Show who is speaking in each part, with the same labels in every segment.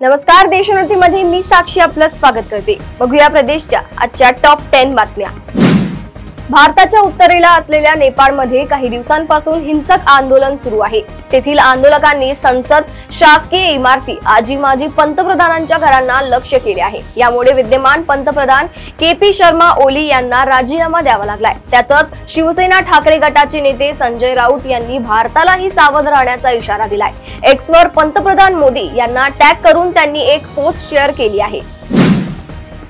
Speaker 1: नमस्कार, देशोन्नतीमध्ये मी साक्षी आपलं स्वागत करते। बघूया प्रदेशच्या आजच्या टॉप 10 बातम्या। भारताच्या उत्तरेला असलेल्या नेपाळमध्ये काही दिवसांपासून हिंसक आंदोलन सुरू आहे। तेथील आंदोलकांनी संसद, शासकीय इमारती, आजी माजी पंतप्रधानांच्या घरांना लक्ष्य केले आहे। यामुळे विद्यमान पंतप्रधान के.पी. शर्मा ओली यांना राजीनामा द्यावा लागलाय। त्यातच शिवसेना ठाकरे गटाचे नेते संजय राऊत यांनी भारतालाही सावध राहण्याचा इशारा दिलाय। एक्सवर पंतप्रधान मोदी यांना टॅग करून त्यांनी एक पोस्ट शेअर केली आहे।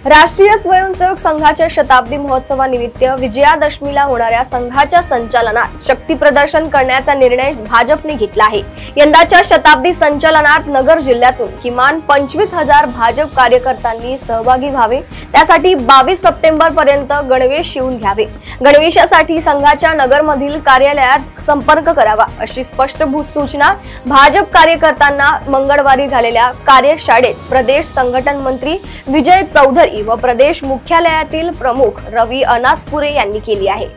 Speaker 1: राष्ट्रीय स्वयंसेवक संघाच्या शताब्दी महोत्सवानिमित्त विजयादशमीला होणाऱ्या संघाच्या संचालनात शक्ती प्रदर्शन करण्याचा निर्णय भाजपने घेतला आहे। यंदाच्या शताब्दी संचालनात नगर जिल्ह्यातून किमान 25,000 भाजप कार्यकर्त्यांनी सहभागी व्हावे। त्यासाठी 22 सप्टेंबर पर्यंत गणवेश शिवून घ्यावे। गणवेशासाठी संघाच्या नगरमधील कार्यालयात संपर्क करावा, अशी स्पष्ट सूचना भाजप कार्यकर्त्यांना मंगळवारी झालेल्या कार्यशाळेत प्रदेश संघटन मंत्री विजय चौधरी व प्रदेश मुख्यालयातील प्रमुख रवी अनासपुरे यांनी केली आहे।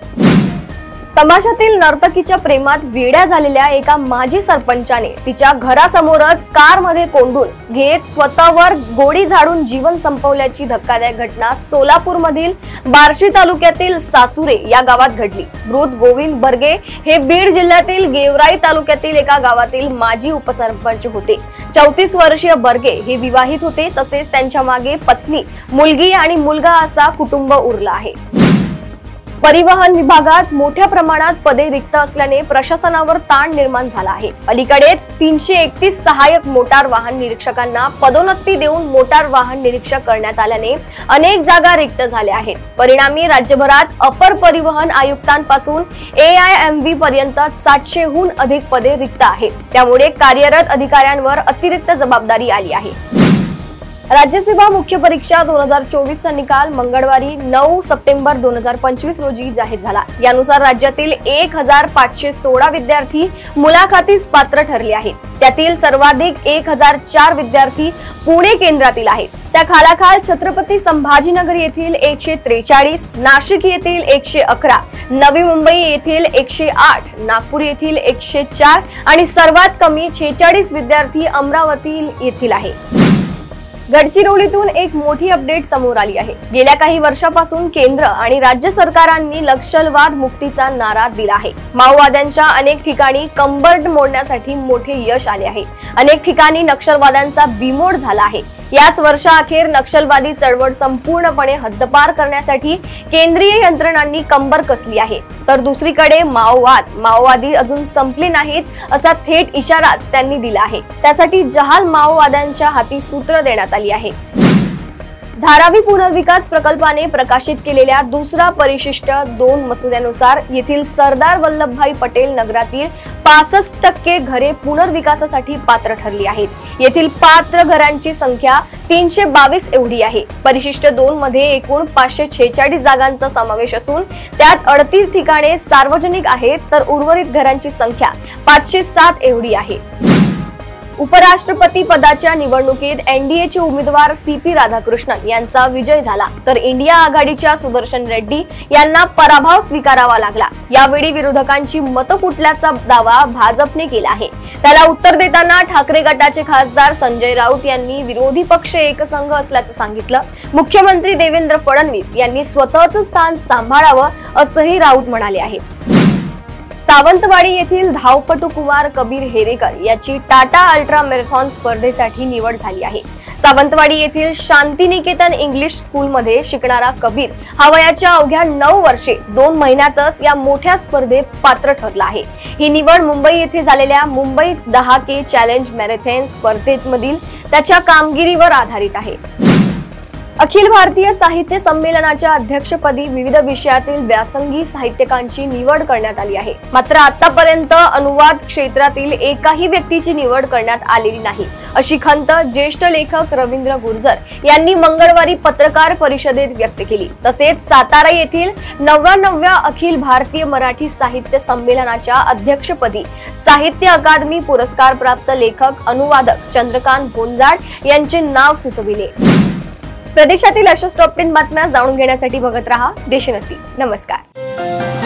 Speaker 1: तमाशातील नर्तकीच्या प्रेमात वेड्या झालेल्या एका माजी सरपंचाने तिच्या घरासमोरच कारमध्ये कोंडून घेत स्वतःवर गोळी झाडून जीवन संपवल्याची धक्कादायक घटना सोलापूरमधील बार्शी तालुक्यातील सासुरे या गावात घडली। मृत गोविंद बर्गे हे बीड जिल्ह्यातील गेवराई तालुक्यातील एका गावातील माजी उपसरपंच होते। 34 वर्षीय बर्गे हे विवाहित होते, तसेच त्यांच्या मागे पत्नी, मुलगी आणि मुलगा असा कुटुंब उरला आहे। परिवहन विभागात मोठ्या प्रमाणात पदे रिक्त असल्याने प्रशासनावर ताण निर्माण झाला आहे। अलीकडेच 331 सहाय्यक मोटार वाहन निरीक्षकांना पदोन्नती देऊन मोटार वाहन निरीक्षक करण्यात आल्याने अनेक जागा रिक्त झाल्या आहेत। परिणामी राज्यभरात अपर परिवहन आयुक्तांपासून AIMV पर्यंत 700हून अधिक पदे रिक्त आहेत। त्यामुळे कार्यरत अधिकाऱ्यांवर अतिरिक्त जबाबदारी आली आहे। राज्यसेवा मुख्य परीक्षा 2024 चा निकाल मंगळवारी 9 सप्टेंबर 2025 रोजी जाहीर झाला। यानुसार राज्यातील 1516 विद्यार्थी मुलाखतीस पात्र ठरले आहेत। त्यातील सर्वाधिक 1004 विद्यार्थी पुणे केंद्रातील आहेत। त्या खालाखाल छत्रपती संभाजीनगर येथील 143, नाशिक येथील 111, नवी मुंबई येथील 108, नागपूर येथील 104 आणि सर्वात कमी 46 विद्यार्थी अमरावती येथील आहेत। गडचिरोलीतून एक मोठी अपडेट समोर आली आहे। गेल्या काही वर्षापासून केंद्र आणि राज्य सरकारांनी नक्षलवाद मुक्तीचा नारा दिला आहे। माओवाद्यांच्या अनेक ठिकाणी कंबर मोडण्यासाठी मोठे यश आले आहे। अनेक ठिकाणी नक्षलवाद्यांचा बिमोड झाला आहे। याच वर्षाअखेर नक्षलवादी चळवळ संपूर्णपणे हद्दपार करण्यासाठी केंद्रीय यंत्रणांनी कंबर कसली आहे। तर दुसरीकडे माओवादी अजून संपले नाहीत असा थेट इशारा त्यांनी दिला आहे। त्यासाठी जहाल माओवाद्यांच्या हाती सूत्र देण्यात आली आहे। धारावी पुनर्विकास प्रकल्पाने प्रकाशित केलेल्या दुसरा परिशिष्ट 2 मसुद्यानुसार येथील सरदार वल्लभभाई पटेल नगरातील 65% घरे पुनर्विकासासाठी पात्र ठरली आहेत। येथील पात्र घरांची संख्या 322 एवढी आहे। परिशिष्ट 2 मध्ये एकूण 546 जागांचा समावेश असून त्यात 38 ठिकाणे सार्वजनिक आहेत, तर उर्वरित घरांची संख्या 507 एवढी आहे। उपराष्ट्रपती पदाच्या निवडणुकीत NDAचे उमेदवार CP राधाकृष्णन यांचा विजय झाला, तर इंडिया आघाडीच्या सुदर्शन रेड्डी यांना पराभव स्वीकारावा लागला। यावेळी विरोधकांची मतं फुटल्याचा दावा भाजपने केला आहे। त्याला उत्तर देताना ठाकरे गटाचे खासदार संजय राऊत यांनी विरोधी पक्ष एकसंघ असल्याचं सांगितलं। मुख्यमंत्री देवेंद्र फडणवीस यांनी स्वतःचं स्थान सांभाळावं असंही राऊत म्हणाले आहेत। सावंतवाडी येथील धावपटू कुमार कबीर हेरेकर याची टाटा अल्ट्रा मॅरेथॉन स्पर्धेसाठी निवड झाली आहे। सावंतवाडी येथील शांतिनिकेतन इंग्लिश स्कूलमध्ये शिकणारा कबीर हा वयाच्या अवघ्या 9 वर्षे 2 महिन्यातच या मोठ्या स्पर्धेत पात्र ठरला आहे। ही निवड मुंबई येथे झालेल्या मुंबई 10K चॅलेंज मॅरेथॉन स्पर्धेमधील त्याच्या कामगिरीवर आधारित आहे। अखिल भारतीय साहित्य संमेलनाच्या अध्यक्षपदी विविध विषयातील व्यासंगी साहित्यिकांची निवड करण्यात आली आहे। मात्र आतापर्यंत अनुवाद क्षेत्रातील एकाही व्यक्तीची निवड करण्यात आलेली नाही, अशी खंत ज्येष्ठ लेखक रवींद्र गुर्जर यांनी मंगळवारी पत्रकार परिषदेत व्यक्त केली। तसेच सातारा येथील 99व्या अखिल भारतीय मराठी साहित्य संमेलनाच्या अध्यक्षपदी साहित्य अकादमी पुरस्कार प्राप्त लेखक अनुवादक चंद्रकांत भोंजाड यांचे नाव सुचविले। प्रदेशातील अशाच टॉप 10 बातम्या जाणून घेण्यासाठी बघत रहा देशोन्नती। नमस्कार।